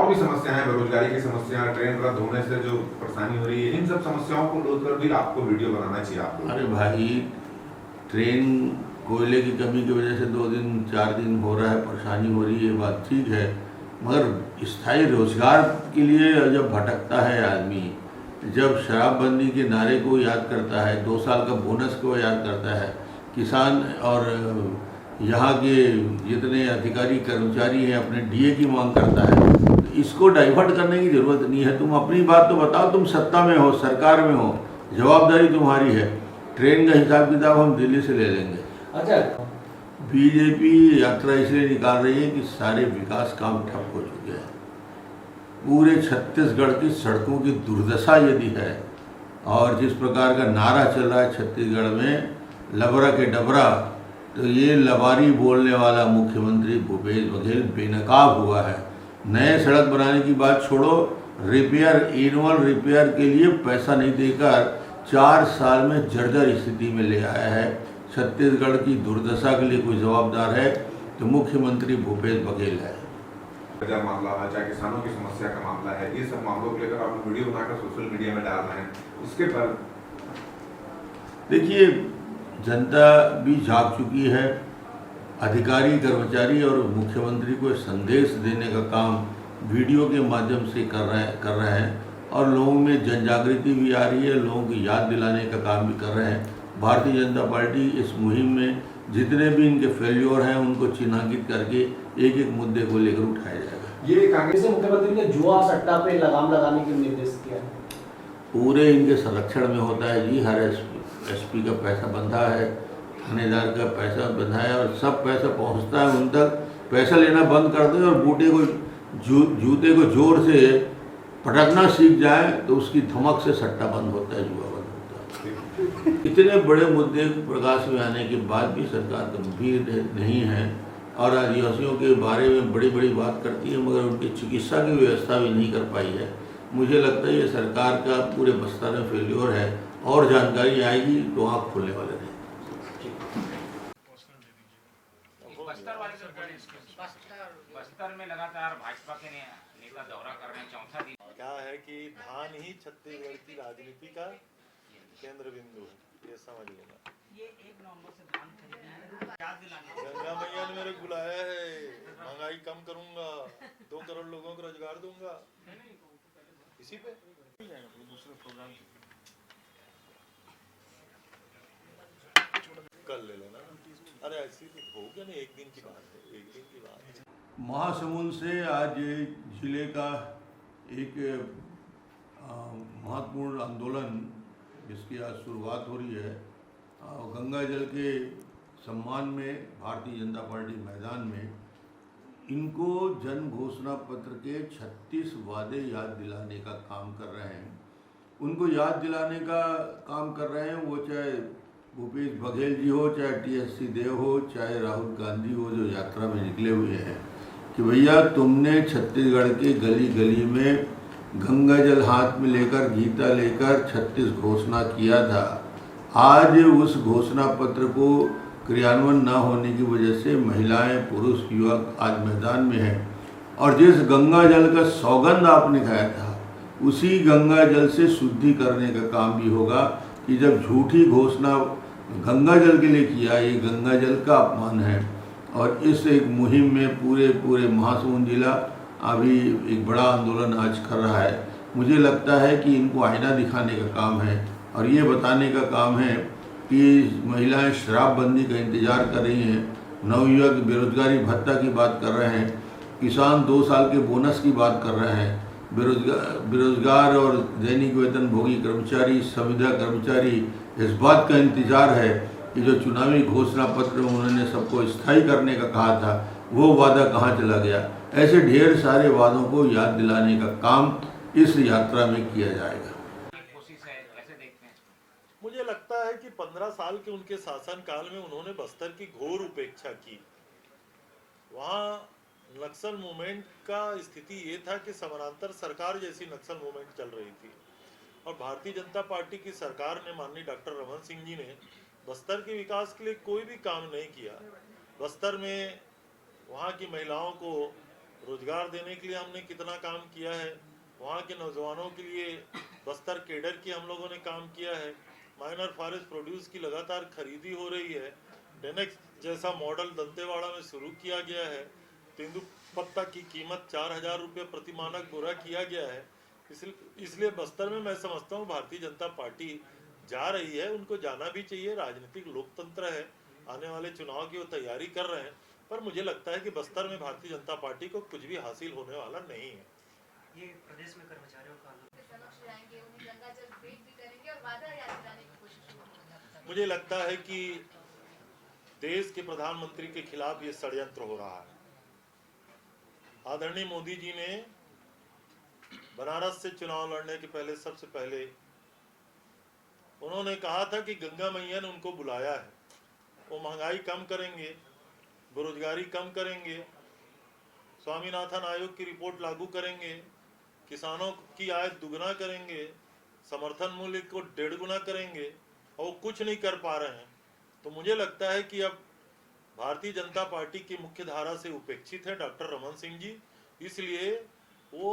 और भी समस्याएं हैं, बेरोजगारी की समस्या, ट्रेन रद्द होने से जो परेशानी हो रही है, इन सब समस्याओं को लेकर भी आपको वीडियो बनाना चाहिए। आपको अरे भाई, ट्रेन कोयले की कमी की वजह से 2 दिन 4 दिन हो रहा है, परेशानी हो रही है, ये बात ठीक है, मगर स्थायी रोजगार के लिए जब भटकता है आदमी, जब शराबबंदी के नारे को याद करता है, 2 साल का बोनस को याद करता है, किसान और यहाँ के जितने अधिकारी कर्मचारी हैं अपने डीए की मांग करता है, तो इसको डाइवर्ट करने की ज़रूरत नहीं है। तुम अपनी बात तो बताओ, तुम सत्ता में हो, सरकार में हो, जवाबदारी तुम्हारी है। ट्रेन का हिसाब किताब हम दिल्ली से ले लेंगे। अच्छा, बीजेपी यात्रा इसलिए निकाल रही है कि सारे विकास काम ठप हो चुके हैं। पूरे छत्तीसगढ़ की सड़कों की दुर्दशा यदि है, और जिस प्रकार का नारा चल रहा है छत्तीसगढ़ में, लबरा के डबरा, तो ये लबारी बोलने वाला मुख्यमंत्री भूपेश बघेल बेनकाब हुआ है। नए सड़क बनाने की बात छोड़ो, रिपेयर, एनुअल रिपेयर के लिए पैसा नहीं देकर 4 साल में जर्जर स्थिति में ले आया है। छत्तीसगढ़ की दुर्दशा के लिए कोई जवाबदार है तो मुख्यमंत्री भूपेश बघेल है। मामला है, चाहे किसानों की समस्या का मामला है, ये सब मामलों को लेकर आप वीडियो बनाकर सोशल मीडिया में डाल रहे हैं, उसके पर देखिए, जनता भी जाग चुकी है। अधिकारी, कर्मचारी और मुख्यमंत्री को संदेश देने का काम वीडियो के माध्यम से कर रहे हैं और लोगों में जन जागृति भी आ रही है, लोगों को याद दिलाने का काम भी कर रहे हैं। भारतीय जनता पार्टी इस मुहिम में जितने भी इनके फेल्योर हैं उनको चिन्हांकित करके एक एक मुद्दे को लेकर उठाया जाएगा। ये कांग्रेस से मुख्यमंत्री ने जुआ सट्टा पे लगाम लगाने के निर्देश किया है। पूरे इनके संरक्षण में होता है जी। हर एसपी का पैसा बंधा है, थानेदार का पैसा बंधा है, और सब पैसा पहुंचता है उन तक। पैसा लेना बंद कर दें और बूटे को जूते को जोर से पटकना सीख जाए तो उसकी धमक से सट्टा बंद होता है, जुआ बंद होता है। इतने बड़े मुद्दे प्रकाश में आने के बाद भी सरकार गंभीर नहीं है और आदिवासियों के बारे में बड़ी बड़ी बात करती है, मगर उनकी चिकित्सा की व्यवस्था भी नहीं कर पाई है। मुझे लगता है ये सरकार का पूरे बस्तर में फेल्योर है, और जानकारी आएगी तो आँख खोलने वाले नहीं। बस्तर में लगातार भाजपा के नेता दौरा कर रहे हैं, 4था दिन। क्या है कि धान ही छत्तीसगढ़ की राजनीति का केंद्र बिंदु है, ये समझ लेना। ये 1 नवंबर से धान खरीदना है, याद दिलाने। गंगा मैया ने मेरे को बुलाया है, महंगाई कम करूंगा, 2 करोड़ लोगों को रोजगार दूंगा, इसी पे दूसरे प्रोग्राम कल ले लेना। अरे ऐसी हो गया ना, 1 दिन की बात है, 1 दिन की बात है। महासमुंद से आज जिले का एक महत्वपूर्ण आंदोलन जिसकी आज शुरुआत हो रही है, गंगा जल के सम्मान में भारतीय जनता पार्टी मैदान में इनको जन घोषणा पत्र के 36 वादे याद दिलाने का काम कर रहे हैं। उनको याद दिलाने का काम कर रहे हैं, वो चाहे भूपेश बघेल जी हो, चाहे टीएस सिंहदेव हो, चाहे राहुल गांधी हो, जो यात्रा में निकले हुए हैं, कि भैया तुमने छत्तीसगढ़ के गली गली में गंगा जल हाथ में लेकर, गीता लेकर 36 घोषणा किया था। आज उस घोषणा पत्र को क्रियान्वयन न होने की वजह से महिलाएं, पुरुष, युवक आज मैदान में हैं, और जिस गंगा जल का सौगंध आपने खाया था उसी गंगा जल से शुद्धि करने का काम भी होगा। कि जब झूठी घोषणा गंगा जल के लिए किया, ये गंगा जल का अपमान है। और इस एक मुहिम में पूरे महासमुंद जिला अभी एक बड़ा आंदोलन आज कर रहा है। मुझे लगता है कि इनको आईना दिखाने का काम है और ये बताने का काम है कि महिलाएं शराबबंदी का इंतज़ार कर रही हैं, नवयुवक बेरोजगारी भत्ता की बात कर रहे हैं, किसान 2 साल के बोनस की बात कर रहे हैं, बेरोजगार और दैनिक वेतन भोगी कर्मचारी, संविदा कर्मचारी इस बात का इंतज़ार है कि जो चुनावी घोषणा पत्र में उन्होंने सबको स्थायी करने का कहा था, वो वादा कहाँ चला गया। ऐसे ढेर सारे वादों को याद दिलाने का काम इस यात्रा में किया जाएगा। मुझे लगता है कि 15 साल के उनके शासन काल में उन्होंने बस्तर की घोर उपेक्षा की। वहाँ नक्सल मूवमेंट का स्थिति ये था कि समानांतर सरकार जैसी नक्सल मूवमेंट चल रही थी, और भारतीय जनता पार्टी की सरकार ने, माननीय डॉक्टर रमन सिंह जी ने बस्तर के विकास के लिए कोई भी काम नहीं किया। बस्तर में वहाँ की महिलाओं को रोजगार देने के लिए हमने कितना काम किया है, वहाँ के नौजवानों के लिए बस्तर केडर की हम लोगों ने काम किया है। माइनर फॉरेस्ट प्रोड्यूस की लगातार खरीदी हो रही है। डेनेक्स जैसा मॉडल दंतेवाड़ा में शुरू किया गया है। तेंदुपत्ता की कीमत 4,000 रुपये प्रति मानक बोरा किया गया है। इसलिए बस्तर में मैं समझता हूँ भारतीय जनता पार्टी जा रही है, उनको जाना भी चाहिए। राजनीतिक लोकतंत्र है, आने वाले चुनाव की वो तैयारी कर रहे हैं, पर मुझे लगता है कि बस्तर में भारतीय जनता पार्टी को कुछ भी हासिल होने वाला नहीं है। ये प्रदेश में कर्मचारियों का आंदोलन जाएंगे, उन्हें गंगा जल भेंट भी करेंगे और वादा याद दिलाने की कोशिश होगी। मुझे लगता है कि देश के प्रधानमंत्री के खिलाफ ये षड्यंत्र हो रहा है। आदरणीय मोदी जी ने बनारस से चुनाव लड़ने के पहले सबसे पहले उन्होंने कहा था कि गंगा मैया ने उनको बुलाया है, वो महंगाई कम करेंगे, बेरोजगारी कम करेंगे, स्वामीनाथन आयोग की रिपोर्ट लागू करेंगे, किसानों की आय दुगना करेंगे, समर्थन मूल्य को 1.5 गुना करेंगे, और वो कुछ नहीं कर पा रहे हैं। तो मुझे लगता है कि अब भारतीय जनता पार्टी की मुख्य धारा से उपेक्षित है डॉक्टर रमन सिंह जी, इसलिए वो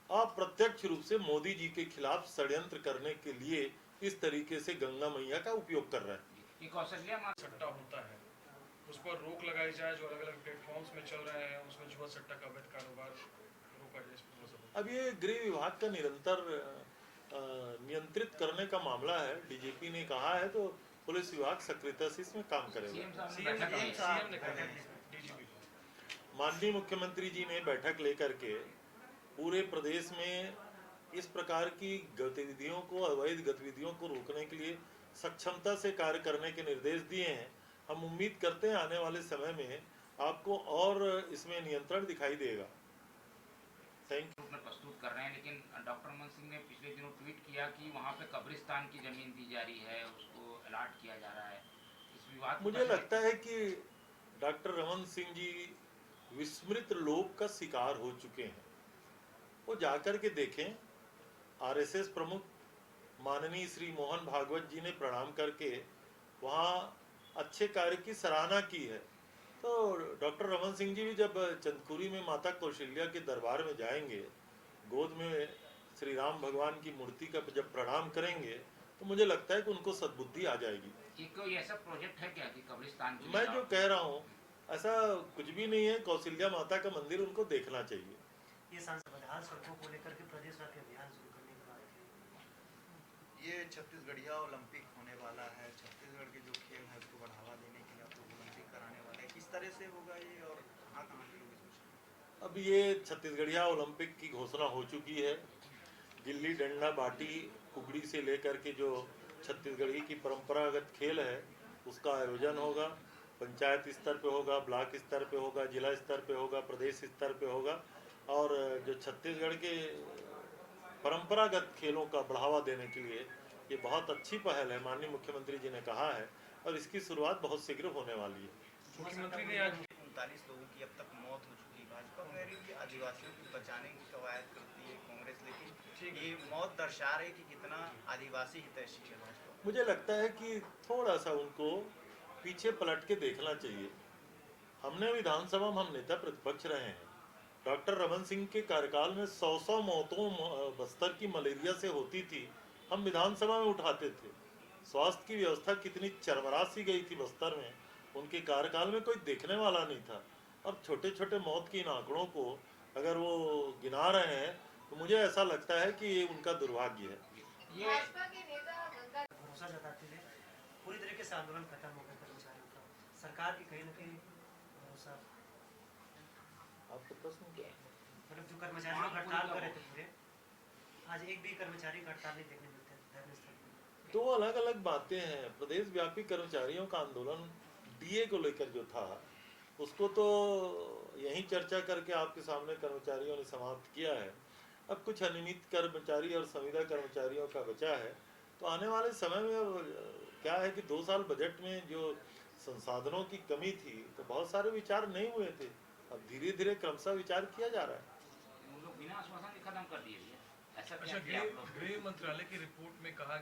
अप्रत्यक्ष रूप से मोदी जी के खिलाफ षड्यंत्र करने के लिए इस तरीके से गंगा मैया का उपयोग कर रहे हैं। ये कौशल्या सट्टा होता है, उस पर रोक लगाई जाए। जो अलग अलग प्लेटफॉर्म्स में चल रहे हैं उसमें जुआ सट्टा का अवैध कारोबार रोका जाए। अब ये गृह विभाग का निरंतर नियंत्रित करने का मामला है। डीजीपी ने कहा है तो पुलिस विभाग सक्रियता से इसमें काम करेगा। सीएम ने कहा, डीजीपी माननीय मुख्यमंत्री जी ने बैठक लेकर के पूरे प्रदेश में इस प्रकार की गतिविधियों को, अवैध गतिविधियों को रोकने के लिए सक्षमता से कार्य करने के निर्देश दिए हैं। हम उम्मीद करते हैं आने वाले समय में आपको और इसमें नियंत्रण दिखाई देगा। Thank you. प्रस्तुत कर रहे हैं, लेकिन डॉक्टर रमन सिंह ने पिछले दिनों ट्वीट किया कि वहाँ पे कब्रिस्तान की जमीन दी जा रही है, उसको अलॉट किया जा रहा है। इस विवाद मुझे लगता है कि डॉक्टर रमन सिंह जी विस्मृत लोक का शिकार हो चुके हैं। वो जाकर के देखें, आरएसएस प्रमुख माननीय श्री मोहन भागवत जी ने प्रणाम करके वहाँ अच्छे कार्य की सराहना की है। तो डॉक्टर रमन सिंह जी भी जब चंदखुरी में माता कौशल्या के दरबार में जाएंगे, गोद में श्री राम भगवान की मूर्ति का जब प्रणाम करेंगे, तो मुझे लगता है कि उनको सद्बुद्धि आ जाएगी। कोई ऐसा प्रोजेक्ट है क्या कि कब्रिस्तान की? मैं जो कह रहा हूँ ऐसा कुछ भी नहीं है। कौशल्या माता का मंदिर उनको देखना चाहिए। ये सांसद बदहाल सड़कों को लेकर के प्रदेशव्यापी अभियान शुरू करने की बात है। ये छत्तीसगढ़िया ओलंपिक होने वाला है, छत्तीसगढ़ के जो खेल है उसको बढ़ावा देने के लिए आप लोग ओलंपिक कराने वाले हैं, किस तरह से होगा ये और कहाँ कहाँ के लोग इसमें शामिल? अब ये छत्तीसगढ़िया ओलंपिक की घोषणा हो चुकी है। गिल्ली डंडा बाटी कुकड़ी से लेकर के जो छत्तीसगढ़ी की परंपरागत खेल है उसका आयोजन होगा। पंचायत स्तर पे होगा, ब्लॉक स्तर पे होगा, जिला स्तर पे होगा, प्रदेश स्तर पे होगा। और जो छत्तीसगढ़ के परंपरागत खेलों का बढ़ावा देने के लिए ये बहुत अच्छी पहल है, माननीय मुख्यमंत्री जी ने कहा है, और इसकी शुरुआत बहुत शीघ्र होने वाली है। मुख्यमंत्री ने आज 39 लोगों की अब तक मौत हो चुकी है। भाजपा वगैरह आदिवासियों को बचाने की कवायद करती है कांग्रेस, लेकिन ये मौत दर्शा रही कि कितना आदिवासी हितैषी है भाजपा। मुझे लगता है कि थोड़ा सा उनको पीछे पलट के देखना चाहिए। हमने विधानसभा में हम नेता प्रतिपक्ष रहे हैं। डॉक्टर रमन सिंह के कार्यकाल में 100 मौतों बस्तर की मलेरिया से होती थी, हम विधानसभा में उठाते थे। स्वास्थ्य की व्यवस्था कितनी चरमरा सी गई थी बस्तर में, उनके कार्यकाल में कोई देखने वाला नहीं था। अब छोटे छोटे मौत के इन आंकड़ों को अगर वो गिना रहे हैं तो मुझे ऐसा लगता है कि ये उनका दुर्भाग्य है। भाजपा के नेता गंगा भरोसा जताते हुए पूरी तरीके से आंदोलन खत्म हो गया कर्मचारियों का, सरकार की कहीं न कहीं भरोसा। आपका प्रश्न क्या है? मतलब जो कर्मचारी लोग हड़ताल कर रहे थे पूरे, आज एक भी कर्मचारी का हड़ताल नहीं देखने मिलते धरने स्थल पर। दो अलग अलग बातें हैं। प्रदेश व्यापी कर्मचारियों का आंदोलन डीए को लेकर जो था उसको तो यहीं चर्चा करके आपके सामने कर्मचारियों ने समाप्त किया है। अब कुछ अनियमित कर्मचारी और संविदा कर्मचारियों का बचा है। तो आने वाले समय में क्या है कि 2 साल बजट में जो संसाधनों की कमी थी तो बहुत सारे विचार नहीं हुए थे। अब धीरे धीरे क्रमशः विचार किया जा रहा है। उन लोग बिना आश्वासन के खत्म कर दिए। ऐसा अच्छा, गृह मंत्रालय की रिपोर्ट में कहा